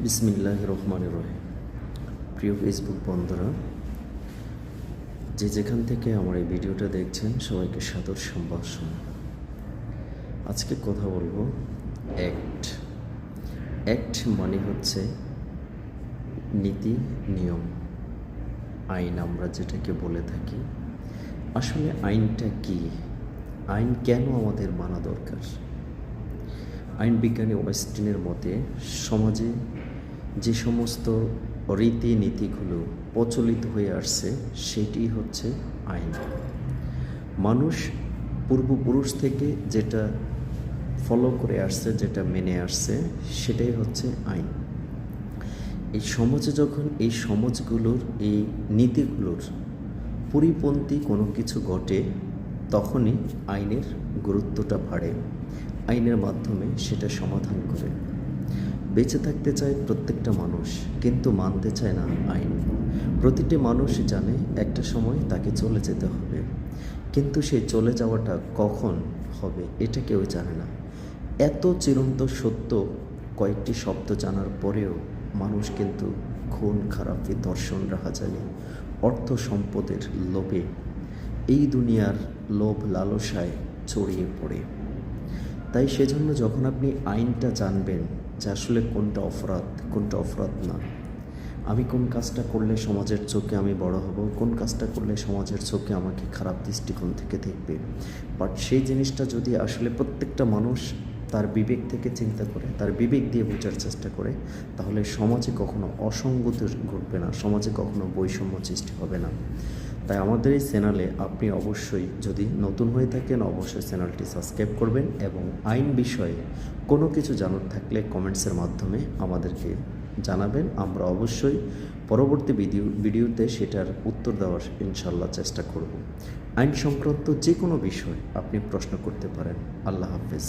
বিসমিল্লাহির রহমানির রহিম। প্রিয় ফেসবুক বন্ধুরা, যে যেখান থেকে আমার এই ভিডিওটা দেখছেন সবাইকে সাদর সম্ভাষণ। আজকে কথা বলবো অ্যাক্ট। অ্যাক্ট মানে হচ্ছে নীতি, নিয়ম, আইন আমরা যেটাকে বলে থাকি। আসলে আইনটা কি? আইন কেন আমাদের মানা দরকার? আইন বিজ্ঞানী ওয়েস্টিনের মতে সমাজে যে সমস্ত রীতিনীতিগুলো প্রচলিত হয়ে আসছে সেটি হচ্ছে আইন। মানুষ পূর্বপুরুষ থেকে যেটা ফলো করে আসছে, যেটা মেনে আসছে, সেটাই হচ্ছে আইন। এই সমাজে যখন এই সমাজগুলোর এই নীতিগুলোর পরিপন্থী কোনো কিছু ঘটে, তখনই আইনের গুরুত্বটা বাড়ে। আইনের মাধ্যমে সেটা সমাধান করে। বেঁচে থাকতে চায় প্রত্যেকটা মানুষ, কিন্তু মানতে চায় না আইন। প্রতিটি মানুষ জানে একটা সময় তাকে চলে যেতে হবে, কিন্তু সেই চলে যাওয়াটা কখন হবে এটা কেউ জানে না। এত চিরন্ত সত্য কয়েকটি শব্দ জানার পরেও মানুষ কিন্তু খুন খারাপি, ধর্ষণ, রাহাজানি, অর্থ সম্পদের লোভে, এই দুনিয়ার লোভ লালসায় ছড়িয়ে পড়ে। তাই সেজন্য যখন আপনি আইনটা জানবেন যে আসলে কোনটা অপরাধ, কোনটা অপরাধ না, আমি কোন কাজটা করলে সমাজের চোখে আমি বড় হব, কোন কাজটা করলে সমাজের চোখে আমাকে খারাপ দৃষ্টিকোণ থেকে দেখবে, বাট সেই জিনিসটা যদি আসলে প্রত্যেকটা মানুষ তার বিবেক থেকে চিন্তা করে, তার বিবেক দিয়ে বোঝার চেষ্টা করে, তাহলে সমাজে কখনো অসঙ্গতি ঘটবে না, সমাজে কখনো বৈষম্য সৃষ্টি হবে না। তাই আমাদের এই চ্যানেলে আপনি অবশ্যই, যদি নতুন হয়ে থাকেন, অবশ্যই চ্যানেলটি সাবস্ক্রাইব করবেন এবং আইন বিষয়ে কোনো কিছু জানার থাকলে কমেন্টসের মাধ্যমে আমাদেরকে জানাবেন। আমরা অবশ্যই পরবর্তী ভিডিওতে সেটার উত্তর দেওয়ার ইনশাল্লাহ চেষ্টা করব। আইন সংক্রান্ত যে কোনো বিষয় আপনি প্রশ্ন করতে পারেন। আল্লাহ হাফেজ।